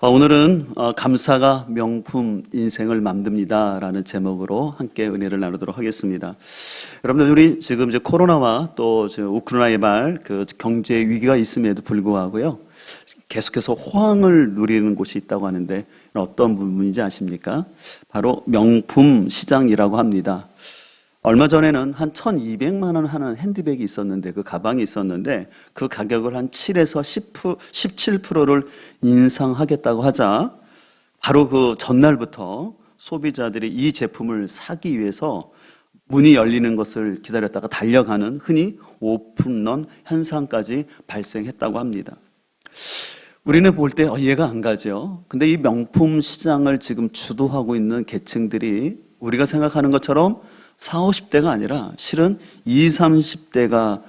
오늘은 감사가 명품 인생을 만듭니다 라는 제목으로 함께 은혜를 나누도록 하겠습니다. 여러분들, 우리 지금 이제 코로나와 또 우크라이나의 그 경제 위기가 있음에도 불구하고요, 계속해서 호황을 누리는 곳이 있다고 하는데 어떤 부분인지 아십니까? 바로 명품 시장이라고 합니다. 얼마 전에는 한 1,200만 원 하는 핸드백이 있었는데, 그 가방이 있었는데 그 가격을 한 7에서 17%를 인상하겠다고 하자 바로 그 전날부터 소비자들이 이 제품을 사기 위해서 문이 열리는 것을 기다렸다가 달려가는 흔히 오픈런 현상까지 발생했다고 합니다. 우리는 볼 때 이해가 안 가죠. 근데 이 명품 시장을 지금 주도하고 있는 계층들이 우리가 생각하는 것처럼 40, 50대가 아니라 실은 20, 30대가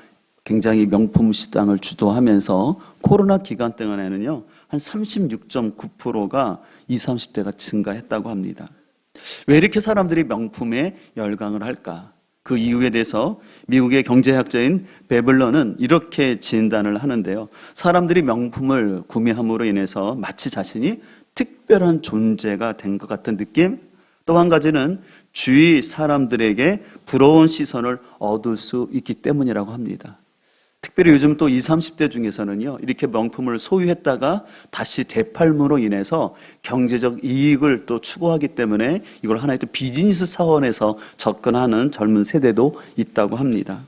굉장히 명품 시장을 주도하면서 코로나 기간 동안에는요, 한 36.9%가 20, 30대가 증가했다고 합니다. 왜 이렇게 사람들이 명품에 열광을 할까? 그 이유에 대해서 미국의 경제학자인 베블러는 이렇게 진단을 하는데요. 사람들이 명품을 구매함으로 인해서 마치 자신이 특별한 존재가 된 것 같은 느낌? 또 한 가지는 주위 사람들에게 부러운 시선을 얻을 수 있기 때문이라고 합니다. 특별히 요즘 또 20, 30대 중에서는요, 이렇게 명품을 소유했다가 다시 되팔므로 인해서 경제적 이익을 또 추구하기 때문에 이걸 하나의 또 비즈니스 차원에서 접근하는 젊은 세대도 있다고 합니다.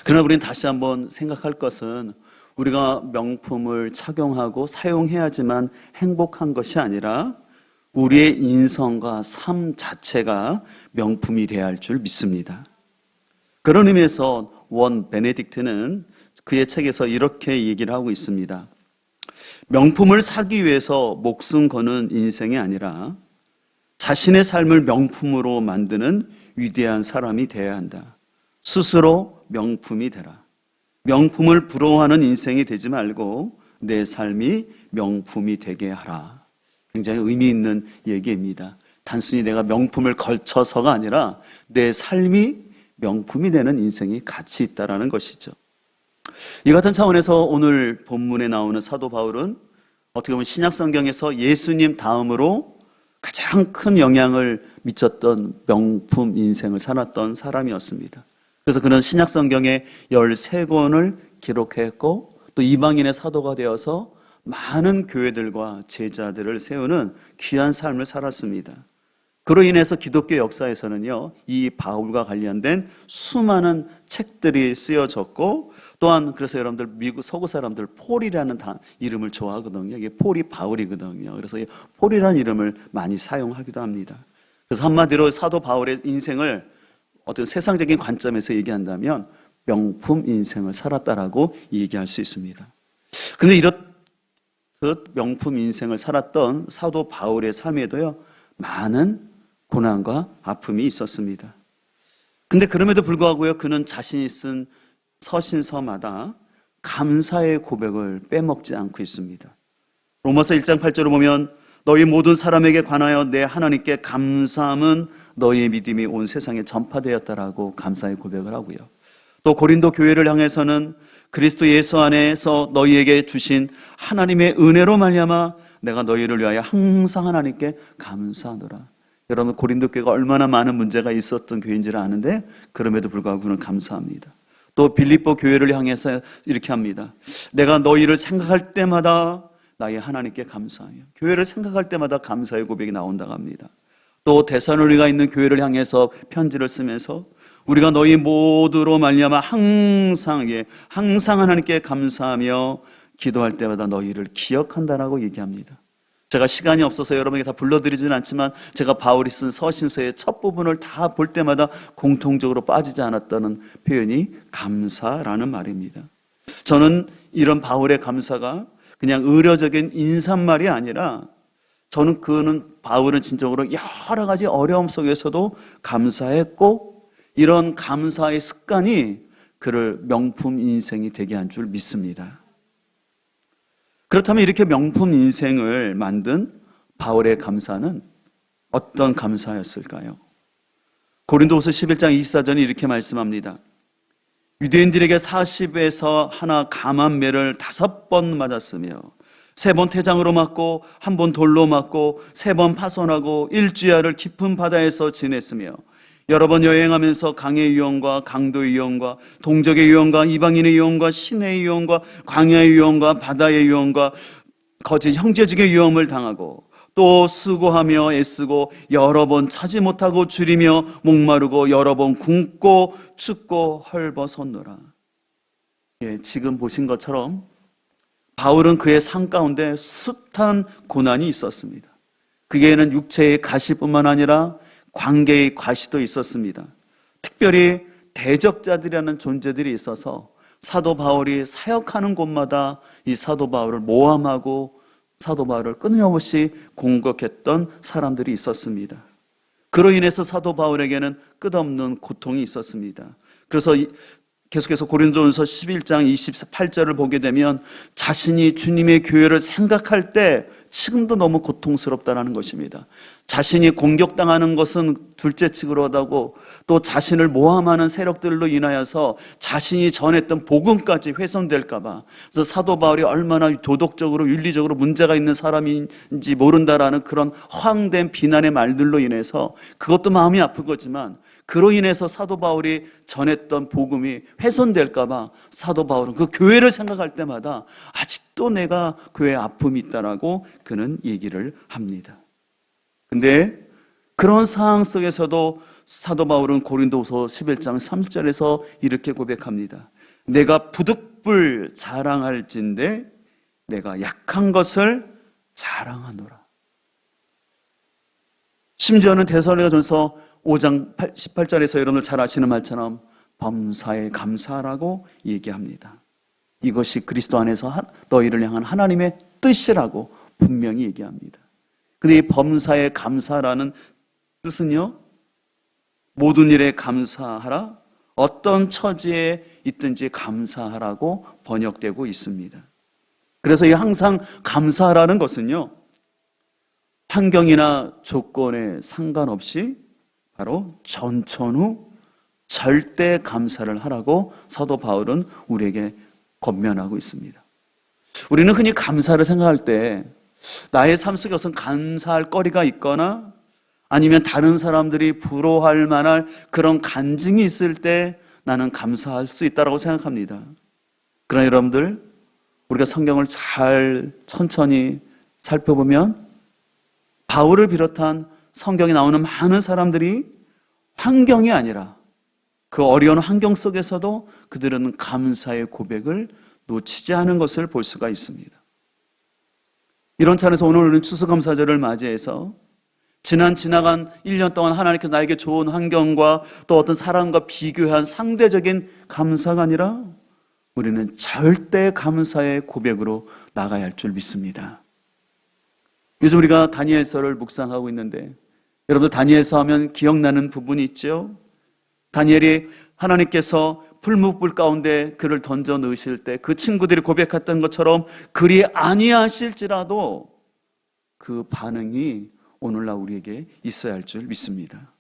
그러나 우리는 다시 한번 생각할 것은, 우리가 명품을 착용하고 사용해야지만 행복한 것이 아니라 우리의 인성과 삶 자체가 명품이 되어야 할 줄 믿습니다. 그런 의미에서 원 베네딕트는 그의 책에서 이렇게 얘기를 하고 있습니다. 명품을 사기 위해서 목숨 거는 인생이 아니라 자신의 삶을 명품으로 만드는 위대한 사람이 되어야 한다. 스스로 명품이 되라. 명품을 부러워하는 인생이 되지 말고 내 삶이 명품이 되게 하라. 굉장히 의미 있는 얘기입니다. 단순히 내가 명품을 걸쳐서가 아니라 내 삶이 명품이 되는 인생이 가치 있다라는 것이죠. 이 같은 차원에서 오늘 본문에 나오는 사도 바울은 어떻게 보면 신약 성경에서 예수님 다음으로 가장 큰 영향을 미쳤던 명품 인생을 살았던 사람이었습니다. 그래서 그는 신약 성경의 13권을 기록했고 또 이방인의 사도가 되어서 많은 교회들과 제자들을 세우는 귀한 삶을 살았습니다. 그로 인해서 기독교 역사에서는요, 이 바울과 관련된 수많은 책들이 쓰여졌고, 또한 그래서 여러분들 미국 서구 사람들 폴이라는 이름을 좋아하거든요. 이게 폴이 바울이거든요. 그래서 이 폴이라는 이름을 많이 사용하기도 합니다. 그래서 한마디로 사도 바울의 인생을 어떤 세상적인 관점에서 얘기한다면 명품 인생을 살았다라고 얘기할 수 있습니다. 그런데 이렇듯 명품 인생을 살았던 사도 바울의 삶에도요, 많은 고난과 아픔이 있었습니다. 근데 그럼에도 불구하고요, 그는 자신이 쓴 서신서마다 감사의 고백을 빼먹지 않고 있습니다. 로마서 1장 8절을 보면 너희 모든 사람에게 관하여 내 하나님께 감사함은 너희의 믿음이 온 세상에 전파되었다라고 감사의 고백을 하고요. 또 고린도 교회를 향해서는 그리스도 예수 안에서 너희에게 주신 하나님의 은혜로 말미암아 내가 너희를 위하여 항상 하나님께 감사하노라. 여러분, 고린도 교회가 얼마나 많은 문제가 있었던 교회인지를 아는데 그럼에도 불구하고 그는 감사합니다. 또 빌립보 교회를 향해서 이렇게 합니다. 내가 너희를 생각할 때마다 나의 하나님께 감사하며, 교회를 생각할 때마다 감사의 고백이 나온다고 합니다. 또 데살로니가 있는 교회를 향해서 편지를 쓰면서 우리가 너희 모두로 말미암아 항상 하나님께 감사하며 기도할 때마다 너희를 기억한다라고 얘기합니다. 제가 시간이 없어서 여러분에게 다 불러드리지는 않지만 제가 바울이 쓴 서신서의 첫 부분을 다 볼 때마다 공통적으로 빠지지 않았다는 표현이 감사라는 말입니다. 저는 이런 바울의 감사가 그냥 의료적인 인사말이 아니라 저는 바울은 진정으로 여러 가지 어려움 속에서도 감사했고, 이런 감사의 습관이 그를 명품 인생이 되게 한 줄 믿습니다. 그렇다면 이렇게 명품 인생을 만든 바울의 감사는 어떤 감사였을까요? 고린도후서 11장 24절이 이렇게 말씀합니다. 유대인들에게 40에서 하나 감한 매를 5번 맞았으며 3번 태장으로 맞고 1번 돌로 맞고 3번 파손하고 일주야를 깊은 바다에서 지냈으며 여러 번 여행하면서 강의 위험과 강도의 위험과 동족의 위험과 이방인의 위험과 신의 위험과 광야의 위험과 바다의 위험과 거짓 형제직의 위험을 당하고 또 수고하며 애쓰고 여러 번 차지 못하고 줄이며 목마르고 여러 번 굶고 춥고 헐벗었노라. 지금 보신 것처럼 바울은 그의 삶 가운데 숱한 고난이 있었습니다. 그에게는 육체의 가시뿐만 아니라 관계의 과시도 있었습니다. 특별히 대적자들이라는 존재들이 있어서 사도 바울이 사역하는 곳마다 이 사도 바울을 모함하고 사도 바울을 끊임없이 공격했던 사람들이 있었습니다. 그로 인해서 사도 바울에게는 끝없는 고통이 있었습니다. 그래서 계속해서 고린도전서 11장 28절을 보게 되면 자신이 주님의 교회를 생각할 때 지금도 너무 고통스럽다는 것입니다. 자신이 공격당하는 것은 둘째치기로 하다고 또 자신을 모함하는 세력들로 인하여서 자신이 전했던 복음까지 훼손될까 봐, 그래서 사도 바울이 얼마나 도덕적으로 윤리적으로 문제가 있는 사람인지 모른다라는 그런 허황된 비난의 말들로 인해서 그것도 마음이 아픈 거지만 그로 인해서 사도 바울이 전했던 복음이 훼손될까 봐 사도 바울은 그 교회를 생각할 때마다 아직도 내가 교회에 아픔이 있다라고 그는 얘기를 합니다. 근데 그런 상황 속에서도 사도 바울은 고린도후서 11장 3절에서 이렇게 고백합니다. 내가 부득불 자랑할진대 내가 약한 것을 자랑하노라. 심지어는 데살로니가전서 5장 18절에서 여러분들 잘 아시는 말처럼 범사에 감사하라고 얘기합니다. 이것이 그리스도 안에서 너희를 향한 하나님의 뜻이라고 분명히 얘기합니다. 근데 이 범사에 감사라는 뜻은요, 모든 일에 감사하라, 어떤 처지에 있든지 감사하라고 번역되고 있습니다. 그래서 이 항상 감사하라는 것은요, 환경이나 조건에 상관없이 바로 전천후 절대 감사를 하라고 사도 바울은 우리에게 권면하고 있습니다. 우리는 흔히 감사를 생각할 때 나의 삶 속에 어떤 감사할 거리가 있거나 아니면 다른 사람들이 부러워할 만한 그런 간증이 있을 때 나는 감사할 수 있다고 생각합니다. 그러나 여러분들, 우리가 성경을 잘 천천히 살펴보면 바울을 비롯한 성경에 나오는 많은 사람들이 환경이 아니라 그 어려운 환경 속에서도 그들은 감사의 고백을 놓치지 않은 것을 볼 수가 있습니다. 이런 차원에서 오늘 우리는 추수감사절을 맞이해서 지나간 1년 동안 하나님께서 나에게 좋은 환경과 또 어떤 사람과 비교한 상대적인 감사가 아니라 우리는 절대 감사의 고백으로 나가야 할 줄 믿습니다. 요즘 우리가 다니엘서를 묵상하고 있는데 여러분들 다니엘서 하면 기억나는 부분이 있죠? 다니엘이 하나님께서 풀무불 가운데 그를 던져 넣으실 때 그 친구들이 고백했던 것처럼 그리 아니하실지라도 그 반응이 오늘날 우리에게 있어야 할 줄 믿습니다.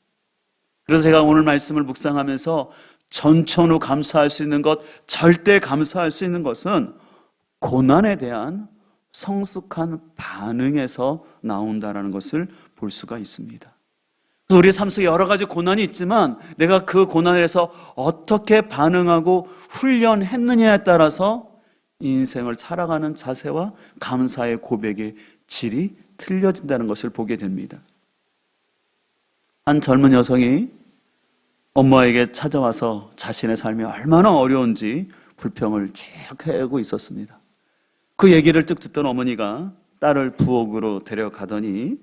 그래서 제가 오늘 말씀을 묵상하면서 전천후 감사할 수 있는 것, 절대 감사할 수 있는 것은 고난에 대한 성숙한 반응에서 나온다는 것을 볼 수가 있습니다. 우리의 삶 속에 여러 가지 고난이 있지만 내가 그 고난에서 어떻게 반응하고 훈련했느냐에 따라서 인생을 살아가는 자세와 감사의 고백의 질이 틀려진다는 것을 보게 됩니다. 한 젊은 여성이 엄마에게 찾아와서 자신의 삶이 얼마나 어려운지 불평을 쭉 해오고 있었습니다. 그 얘기를 쭉 듣던 어머니가 딸을 부엌으로 데려가더니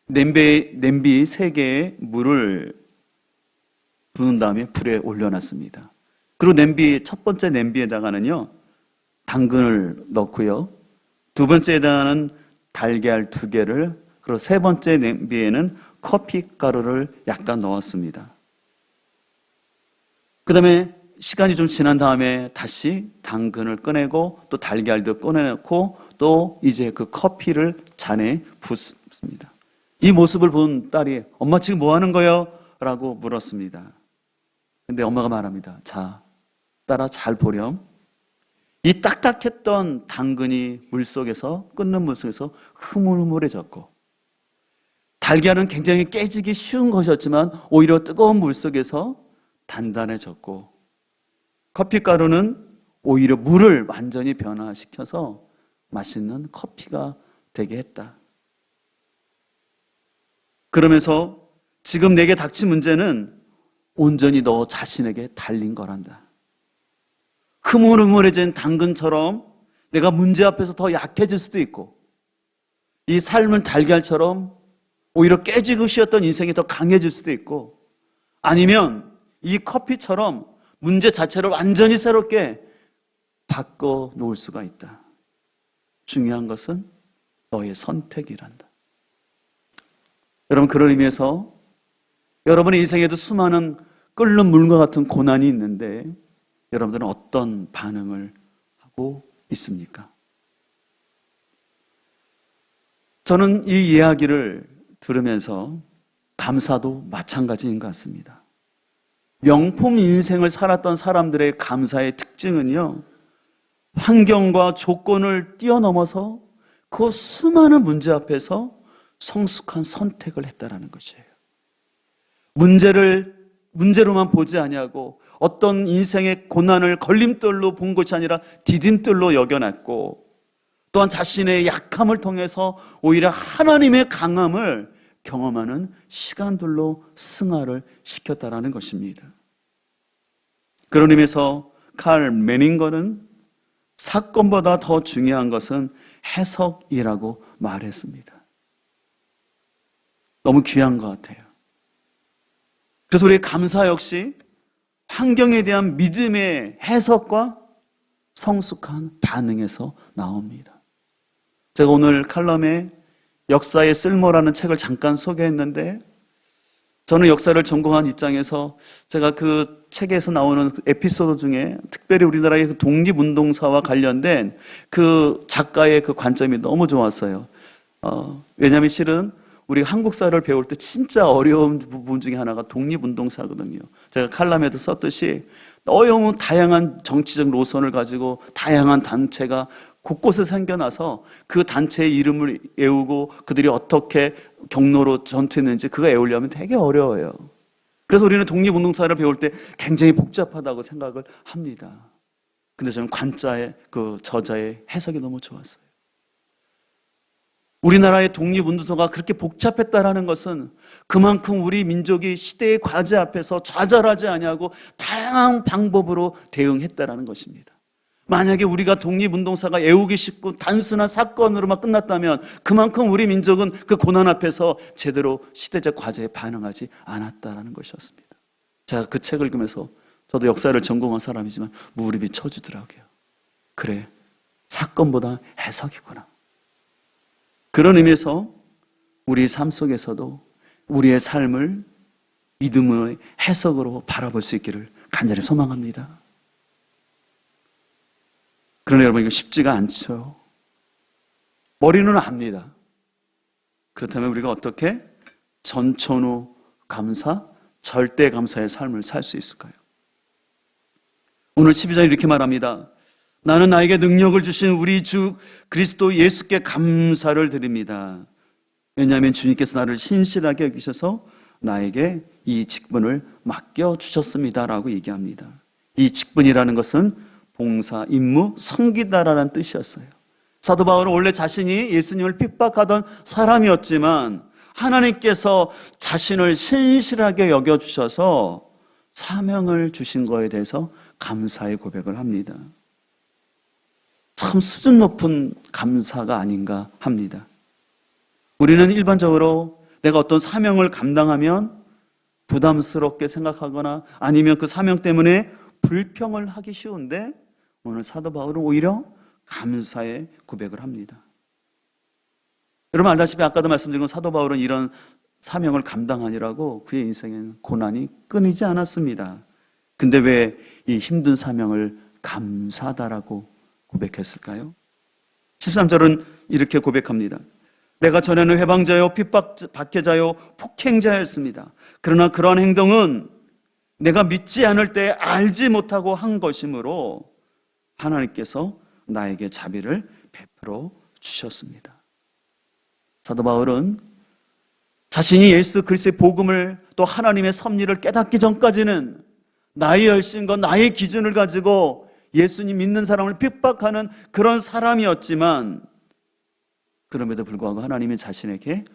냄비 3개에 물을 부은 다음에 불에 올려놨습니다. 그리고 첫 번째 냄비에다가는요, 당근을 넣고요, 2번째에다가는 달걀 2개를, 그리고 3번째 냄비에는 커피 가루를 약간 넣었습니다. 그 다음에 시간이 좀 지난 다음에 다시 당근을 꺼내고 또 달걀도 꺼내놓고 또 이제 그 커피를 잔에 붓습니다. 이 모습을 본 딸이 엄마 지금 뭐 하는 거예요? 라고 물었습니다. 근데 엄마가 말합니다. 자, 딸아 잘 보렴. 이 딱딱했던 당근이 물속에서, 끓는 물속에서 흐물흐물해졌고, 달걀은 굉장히 깨지기 쉬운 것이었지만 오히려 뜨거운 물속에서 단단해졌고, 커피가루는 오히려 물을 완전히 변화시켜서 맛있는 커피가 되게 했다. 그러면서 지금 내게 닥친 문제는 온전히 너 자신에게 달린 거란다. 흐물흐물해진 당근처럼 내가 문제 앞에서 더 약해질 수도 있고, 이 삶은 달걀처럼 오히려 깨지고 쉬었던 인생이 더 강해질 수도 있고, 아니면 이 커피처럼 문제 자체를 완전히 새롭게 바꿔 놓을 수가 있다. 중요한 것은 너의 선택이란다. 여러분, 그런 의미에서 여러분의 인생에도 수많은 끓는 물과 같은 고난이 있는데 여러분들은 어떤 반응을 하고 있습니까? 저는 이 이야기를 들으면서 감사도 마찬가지인 것 같습니다. 명품 인생을 살았던 사람들의 감사의 특징은요, 환경과 조건을 뛰어넘어서 그 수많은 문제 앞에서 성숙한 선택을 했다라는 것이에요. 문제로만 보지 아니하고 어떤 인생의 고난을 걸림돌로 본 것이 아니라 디딤돌로 여겨놨고, 또한 자신의 약함을 통해서 오히려 하나님의 강함을 경험하는 시간들로 승화를 시켰다라는 것입니다. 그런 의미에서 칼 메닝거는 사건보다 더 중요한 것은 해석이라고 말했습니다. 너무 귀한 것 같아요. 그래서 우리의 감사 역시 환경에 대한 믿음의 해석과 성숙한 반응에서 나옵니다. 제가 오늘 칼럼에 역사의 쓸모라는 책을 잠깐 소개했는데, 저는 역사를 전공한 입장에서 제가 그 책에서 나오는 에피소드 중에 특별히 우리나라의 그 독립운동사와 관련된 그 작가의 그 관점이 너무 좋았어요. 왜냐하면 실은 우리 한국사를 배울 때 진짜 어려운 부분 중에 하나가 독립운동사거든요. 제가 칼럼에도 썼듯이 너무 다양한 정치적 노선을 가지고 다양한 단체가 곳곳에 생겨나서 그 단체의 이름을 외우고 그들이 어떻게 경로로 전투했는지 그거 외우려면 되게 어려워요. 그래서 우리는 독립운동사를 배울 때 굉장히 복잡하다고 생각을 합니다. 근데 저는 관자의 그 저자의 해석이 너무 좋았어요. 우리나라의 독립운동사가 그렇게 복잡했다라는 것은 그만큼 우리 민족이 시대의 과제 앞에서 좌절하지 아니하고 다양한 방법으로 대응했다라는 것입니다. 만약에 우리가 독립운동사가 외우기 쉽고 단순한 사건으로만 끝났다면 그만큼 우리 민족은 그 고난 앞에서 제대로 시대적 과제에 반응하지 않았다라는 것이었습니다. 제가 그 책을 읽으면서 저도 역사를 전공한 사람이지만 무릎이 쳐지더라고요. 그래, 사건보다 해석이구나. 그런 의미에서 우리 삶 속에서도 우리의 삶을 믿음의 해석으로 바라볼 수 있기를 간절히 소망합니다. 그러나 여러분, 이거 쉽지가 않죠. 머리는 압니다. 그렇다면 우리가 어떻게 전천후 감사, 절대 감사의 삶을 살 수 있을까요? 오늘 12절에 이렇게 말합니다. 나는 나에게 능력을 주신 우리 주 그리스도 예수께 감사를 드립니다. 왜냐하면 주님께서 나를 신실하게 여기셔서 나에게 이 직분을 맡겨주셨습니다 라고 얘기합니다. 이 직분이라는 것은 봉사, 임무, 섬기다라는 뜻이었어요. 사도 바울은 원래 자신이 예수님을 핍박하던 사람이었지만 하나님께서 자신을 신실하게 여겨주셔서 사명을 주신 거에 대해서 감사의 고백을 합니다. 참 수준 높은 감사가 아닌가 합니다. 우리는 일반적으로 내가 어떤 사명을 감당하면 부담스럽게 생각하거나 아니면 그 사명 때문에 불평을 하기 쉬운데, 오늘 사도 바울은 오히려 감사의 고백을 합니다. 여러분 알다시피 아까도 말씀드린 건 사도 바울은 이런 사명을 감당하느라고 그의 인생에는 고난이 끊이지 않았습니다. 근데 왜 이 힘든 사명을 감사하다라고 고백했을까요? 13절은 이렇게 고백합니다. 내가 전에는 회방자요, 핍박자요, 폭행자였습니다. 그러나 그러한 행동은 내가 믿지 않을 때 알지 못하고 한 것이므로 하나님께서 나에게 자비를 베풀어 주셨습니다. 사도 바울은 자신이 예수 그리스도의 복음을 또 하나님의 섭리를 깨닫기 전까지는 나의 열심과 나의 기준을 가지고 예수님 믿는 사람을 핍박하는 그런 사람이었지만, 그럼에도 불구하고 하나님이 자신에게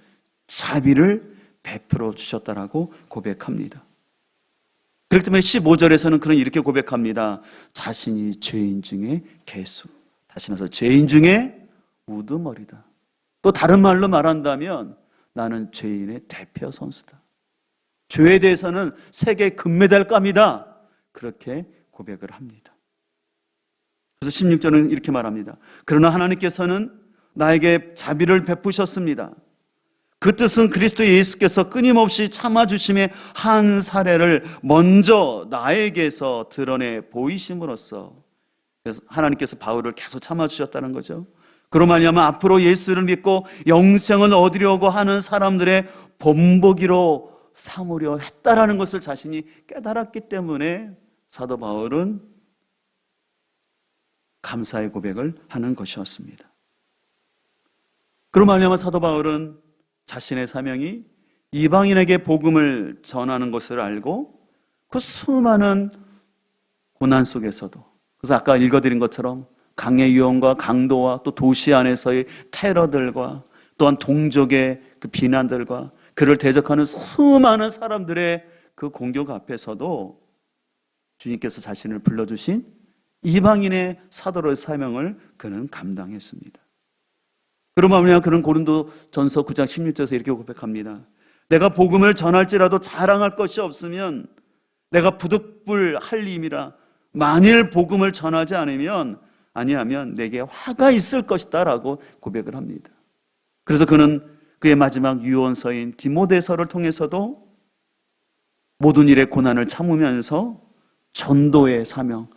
자비를 베풀어 주셨다라고 고백합니다. 그렇기 때문에 15절에서는 그는 이렇게 고백합니다. 자신이 죄인 중에 괴수, 다시 말해서 죄인 중에 우두머리다. 또 다른 말로 말한다면 나는 죄인의 대표 선수다. 죄에 대해서는 세계 금메달감이다. 그렇게 고백을 합니다. 그래서 16절은 이렇게 말합니다. 그러나 하나님께서는 나에게 자비를 베푸셨습니다. 그 뜻은 그리스도 예수께서 끊임없이 참아주심의 한 사례를 먼저 나에게서 드러내 보이심으로써, 그래서 하나님께서 바울을 계속 참아주셨다는 거죠. 그로 말미암아 앞으로 예수를 믿고 영생을 얻으려고 하는 사람들의 본보기로 삼으려 했다라는 것을 자신이 깨달았기 때문에 사도 바울은 감사의 고백을 하는 것이었습니다. 그로 말미암아 사도 바울은 자신의 사명이 이방인에게 복음을 전하는 것을 알고 그 수많은 고난 속에서도, 그래서 아까 읽어드린 것처럼 강의 위험과 강도와 또 도시 안에서의 테러들과 또한 동족의 그 비난들과 그를 대적하는 수많은 사람들의 그 공격 앞에서도 주님께서 자신을 불러주신 이방인의 사도로의 사명을 그는 감당했습니다. 그러면 그는 고린도전서 9장 16절에서 이렇게 고백합니다. 내가 복음을 전할지라도 자랑할 것이 없으면 내가 부득불할 임이라. 만일 복음을 전하지 아니하면 내게 화가 있을 것이다 라고 고백을 합니다. 그래서 그는 그의 마지막 유언서인 디모데서를 통해서도 모든 일의 고난을 참으면서 전도의 사명,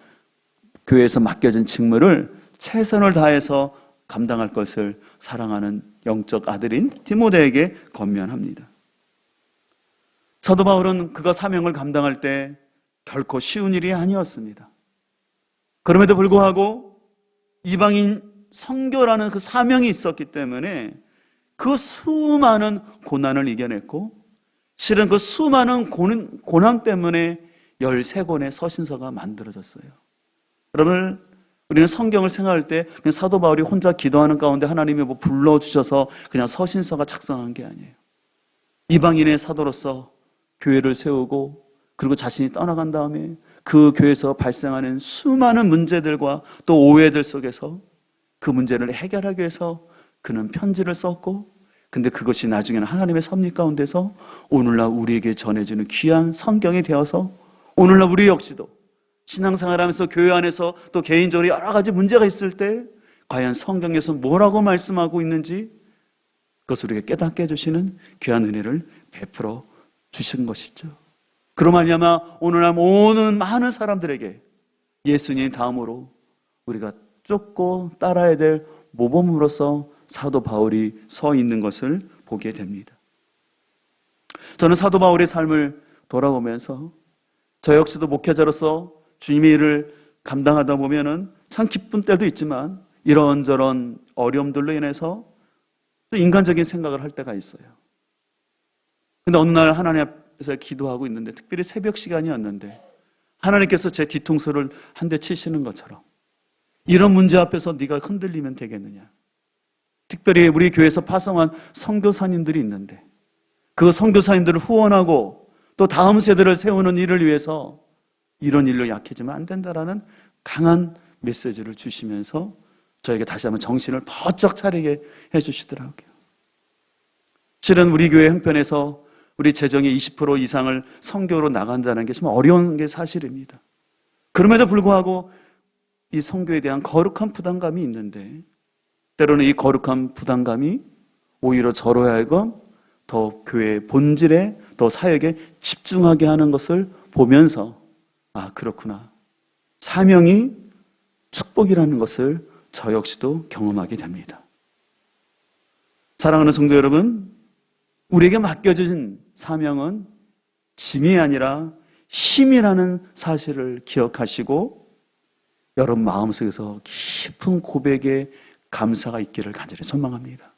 교회에서 맡겨진 직무를 최선을 다해서 감당할 것을 사랑하는 영적 아들인 디모데에게 권면합니다. 사도 바울은 그가 사명을 감당할 때 결코 쉬운 일이 아니었습니다. 그럼에도 불구하고 이방인 선교라는 그 사명이 있었기 때문에 그 수많은 고난을 이겨냈고, 실은 그 수많은 고난 때문에 13권의 서신서가 만들어졌어요. 여러분, 우리는 성경을 생각할 때 그냥 사도 바울이 혼자 기도하는 가운데 하나님이 불러주셔서 그냥 서신서가 작성한 게 아니에요. 이방인의 사도로서 교회를 세우고, 그리고 자신이 떠나간 다음에 그 교회에서 발생하는 수많은 문제들과 또 오해들 속에서 그 문제를 해결하기 위해서 그는 편지를 썼고, 근데 그것이 나중에는 하나님의 섭리 가운데서 오늘날 우리에게 전해지는 귀한 성경이 되어서 오늘날 우리 역시도 신앙생활하면서 교회 안에서 또 개인적으로 여러 가지 문제가 있을 때 과연 성경에서 뭐라고 말씀하고 있는지 그것을 우리에게 깨닫게 해주시는 귀한 은혜를 베풀어 주신 것이죠. 그로 말미암아 오늘날 모든 많은 사람들에게 예수님 다음으로 우리가 쫓고 따라야 될 모범으로서 사도 바울이 서 있는 것을 보게 됩니다. 저는 사도 바울의 삶을 돌아보면서 저 역시도 목회자로서 주님의 일을 감당하다 보면은 참 기쁜 때도 있지만 이런저런 어려움들로 인해서 또 인간적인 생각을 할 때가 있어요. 근데 어느 날 하나님 앞에서 기도하고 있는데, 특별히 새벽 시간이었는데 하나님께서 제 뒤통수를 한 대 치시는 것처럼, 이런 문제 앞에서 네가 흔들리면 되겠느냐. 특별히 우리 교회에서 파송한 선교사님들이 있는데 그 선교사님들을 후원하고 또 다음 세대를 세우는 일을 위해서 이런 일로 약해지면 안 된다라는 강한 메시지를 주시면서 저에게 다시 한번 정신을 번쩍 차리게 해주시더라고요. 실은 우리 교회 형편에서 우리 재정의 20% 이상을 선교로 나간다는 게 좀 어려운 게 사실입니다. 그럼에도 불구하고 이 선교에 대한 거룩한 부담감이 있는데, 때로는 이 거룩한 부담감이 오히려 저로 하여금 더 교회의 본질에, 더 사역에 집중하게 하는 것을 보면서 아, 그렇구나. 사명이 축복이라는 것을 저 역시도 경험하게 됩니다. 사랑하는 성도 여러분, 우리에게 맡겨진 사명은 짐이 아니라 힘이라는 사실을 기억하시고, 여러분 마음속에서 깊은 고백의 감사가 있기를 간절히 소망합니다.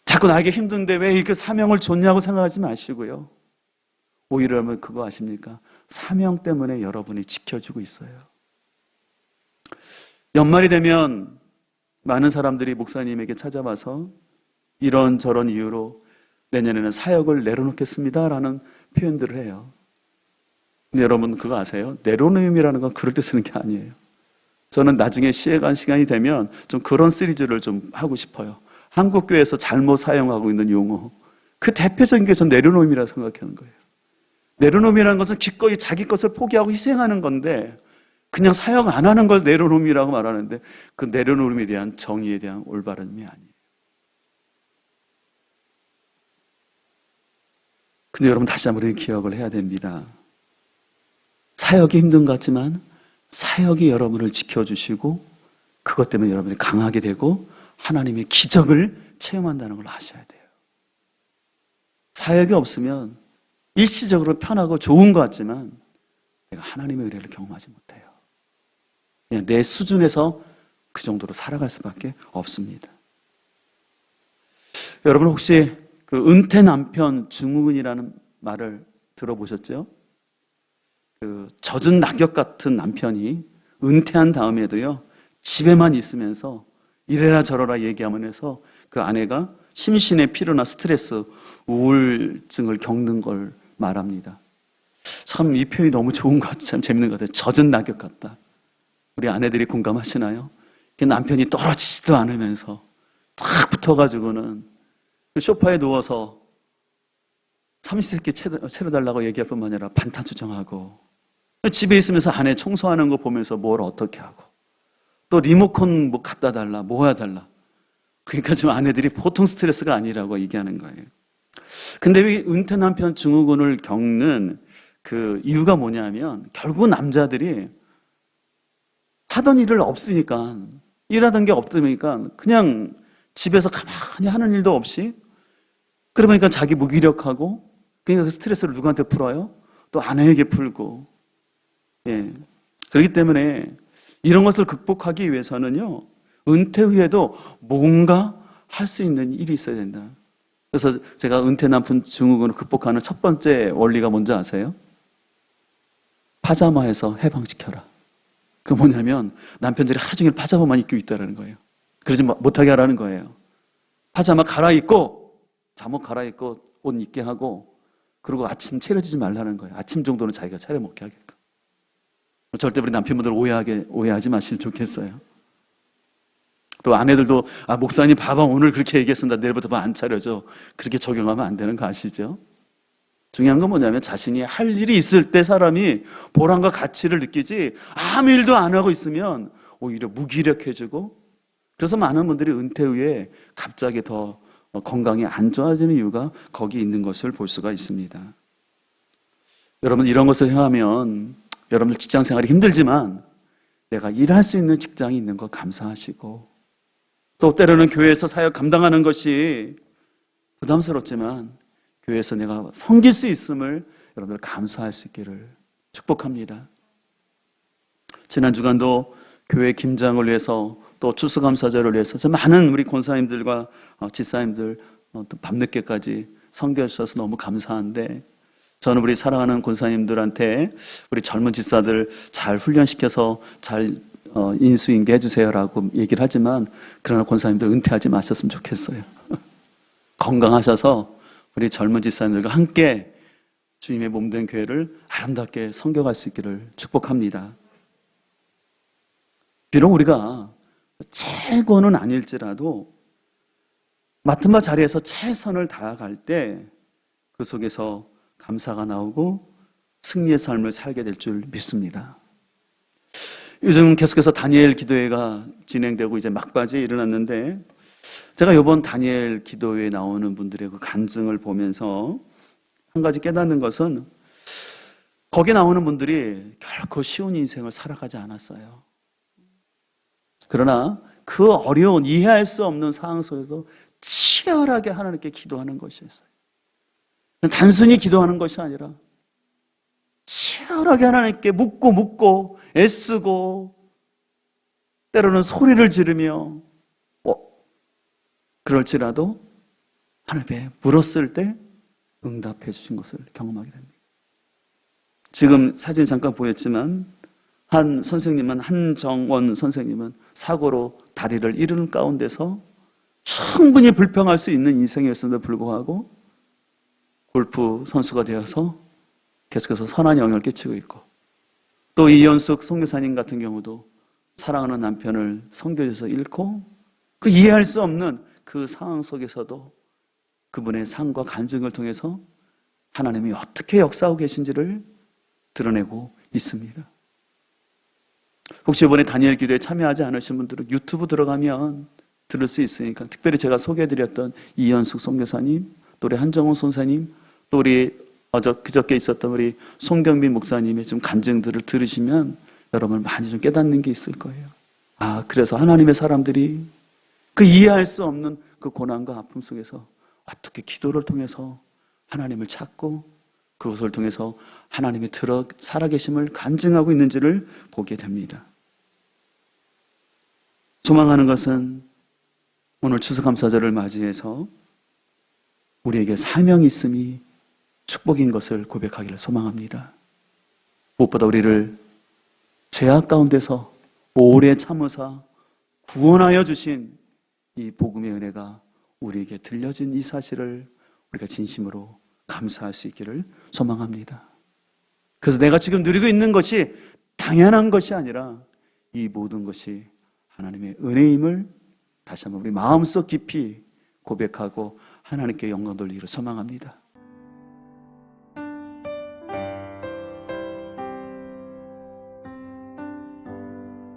자꾸 나에게 힘든데 왜 이렇게 사명을 줬냐고 생각하지 마시고요. 오히려 여러분 그거 아십니까? 사명 때문에 여러분이 지켜주고 있어요. 연말이 되면 많은 사람들이 목사님에게 찾아와서 이런저런 이유로 내년에는 사역을 내려놓겠습니다라는 표현들을 해요. 근데 여러분 그거 아세요? 내려놓음이라는 건 그럴 때 쓰는 게 아니에요. 저는 나중에 시간 시간이 되면 좀 그런 시리즈를 좀 하고 싶어요. 한국교회에서 잘못 사용하고 있는 용어. 그 대표적인 게 전 내려놓음이라고 생각하는 거예요. 내려놓음이라는 것은 기꺼이 자기 것을 포기하고 희생하는 건데 그냥 사역 안 하는 걸 내려놓음이라고 말하는데 그 내려놓음에 대한 정의에 대한 올바름이 아니에요. 근데 여러분 다시 한번 기억을 해야 됩니다. 사역이 힘든 것 같지만 사역이 여러분을 지켜주시고 그것 때문에 여러분이 강하게 되고 하나님의 기적을 체험한다는 걸 아셔야 돼요. 사역이 없으면 일시적으로 편하고 좋은 것 같지만 내가 하나님의 은혜를 경험하지 못해요. 그냥 내 수준에서 그 정도로 살아갈 수밖에 없습니다. 여러분 혹시 그 은퇴 남편 증후군이라는 말을 들어보셨죠? 그 젖은 낙엽 같은 남편이 은퇴한 다음에도요 집에만 있으면서 이래라 저래라 얘기하면서 그 아내가 심신의 피로나 스트레스, 우울증을 겪는 걸 말합니다. 참 이 표현이 너무 좋은 것 같아요. 참 재밌는 것 같아요. 젖은 낙엽 같다. 우리 아내들이 공감하시나요? 남편이 떨어지지도 않으면서 딱 붙어가지고는 소파에 누워서 삼시세끼 차려달라고 얘기할 뿐만 아니라 반탄주정하고 집에 있으면서 아내 청소하는 거 보면서 뭘 어떻게 하고 또 리모컨 뭐 갖다 달라 뭐 해달라. 그러니까 지금 아내들이 보통 스트레스가 아니라고 얘기하는 거예요. 근데 이 은퇴 남편 증후군을 겪는 그 이유가 뭐냐면 결국 남자들이 하던 일을 없으니까 일하던 게 없으니까 그냥 집에서 가만히 하는 일도 없이 그러니까 자기 무기력하고 그러니까 그 스트레스를 누구한테 풀어요? 또 아내에게 풀고 예. 그렇기 때문에 이런 것을 극복하기 위해서는요 은퇴 후에도 뭔가 할 수 있는 일이 있어야 된다. 그래서 제가 은퇴 남편 증후군을 극복하는 첫 번째 원리가 뭔지 아세요? 파자마에서 해방시켜라. 그 뭐냐면 남편들이 하루 종일 파자마만 입고 있다는 거예요. 그러지 못하게 하라는 거예요. 파자마 갈아입고 잠옷 갈아입고 옷 입게 하고 그리고 아침 차려주지 말라는 거예요. 아침 정도는 자기가 차려 먹게 하게끔. 절대 우리 남편분들 오해하지 마시면 좋겠어요. 또 아내들도 목사님 봐봐 오늘 그렇게 얘기했습니다. 내일부터 안 차려줘. 그렇게 적용하면 안 되는 거 아시죠? 중요한 건 뭐냐면 자신이 할 일이 있을 때 사람이 보람과 가치를 느끼지 아무 일도 안 하고 있으면 오히려 무기력해지고 그래서 많은 분들이 은퇴 후에 갑자기 더 건강이 안 좋아지는 이유가 거기 있는 것을 볼 수가 있습니다. 여러분 이런 것을 행하면 여러분들 직장 생활이 힘들지만 내가 일할 수 있는 직장이 있는 거 감사하시고 또 때로는 교회에서 사역 감당하는 것이 부담스럽지만 교회에서 내가 섬길 수 있음을 여러분들 감사할 수 있기를 축복합니다. 지난 주간도 교회 김장을 위해서 또 추수감사절을 위해서 많은 우리 권사님들과 지사님들 밤늦게까지 섬겨 주셔서 너무 감사한데 저는 우리 사랑하는 권사님들한테 우리 젊은 지사들 잘 훈련시켜서 잘 인수인계 해주세요라고 얘기를 하지만 그러나 권사님들 은퇴하지 마셨으면 좋겠어요. 건강하셔서 우리 젊은 지사님들과 함께 주님의 몸된 교회를 아름답게 섬겨갈 수 있기를 축복합니다. 비록 우리가 최고는 아닐지라도 맡은 바 자리에서 최선을 다해갈 때 그 속에서 감사가 나오고 승리의 삶을 살게 될 줄 믿습니다. 요즘 계속해서 다니엘 기도회가 진행되고 이제 막바지에 일어났는데 제가 이번 다니엘 기도회에 나오는 분들의 그 간증을 보면서 한 가지 깨닫는 것은 거기 나오는 분들이 결코 쉬운 인생을 살아가지 않았어요. 그러나 그 어려운 이해할 수 없는 상황 속에서 치열하게 하나님께 기도하는 것이었어요. 단순히 기도하는 것이 아니라 치열하게 하나님께 묻고 애쓰고 때로는 소리를 지르며 그럴지라도 하나님께 물었을 때 응답해 주신 것을 경험하게 됩니다. 지금 사진 잠깐 보였지만 한 선생님은, 한정원 선생님은 사고로 다리를 잃은 가운데서 충분히 불평할 수 있는 인생이었음에도 불구하고 골프 선수가 되어서 계속해서 선한 영향을 끼치고 있고, 또 이연숙 선교사님 같은 경우도 사랑하는 남편을 선교지에서 잃고 그 이해할 수 없는 그 상황 속에서도 그분의 삶과 간증을 통해서 하나님이 어떻게 역사하고 계신지를 드러내고 있습니다. 혹시 이번에 다니엘 기도에 참여하지 않으신 분들은 유튜브 들어가면 들을 수 있으니까, 특별히 제가 소개해드렸던 이연숙 선교사님, 또 우리 한정원 선사님, 또 우리 그저께 있었던 우리 송경빈 목사님의 좀 간증들을 들으시면 여러분 많이 좀 깨닫는 게 있을 거예요. 그래서 하나님의 사람들이 그 이해할 수 없는 그 고난과 아픔 속에서 어떻게 기도를 통해서 하나님을 찾고 그것을 통해서 하나님이 살아계심을 간증하고 있는지를 보게 됩니다. 소망하는 것은 오늘 추수감사절을 맞이해서 우리에게 사명이 있음이 축복인 것을 고백하기를 소망합니다. 무엇보다 우리를 죄악 가운데서 오래 참으사 구원하여 주신 이 복음의 은혜가 우리에게 들려진 이 사실을 우리가 진심으로 감사할 수 있기를 소망합니다. 그래서 내가 지금 누리고 있는 것이 당연한 것이 아니라 이 모든 것이 하나님의 은혜임을 다시 한번 우리 마음속 깊이 고백하고 하나님께 영광 돌리기를 소망합니다.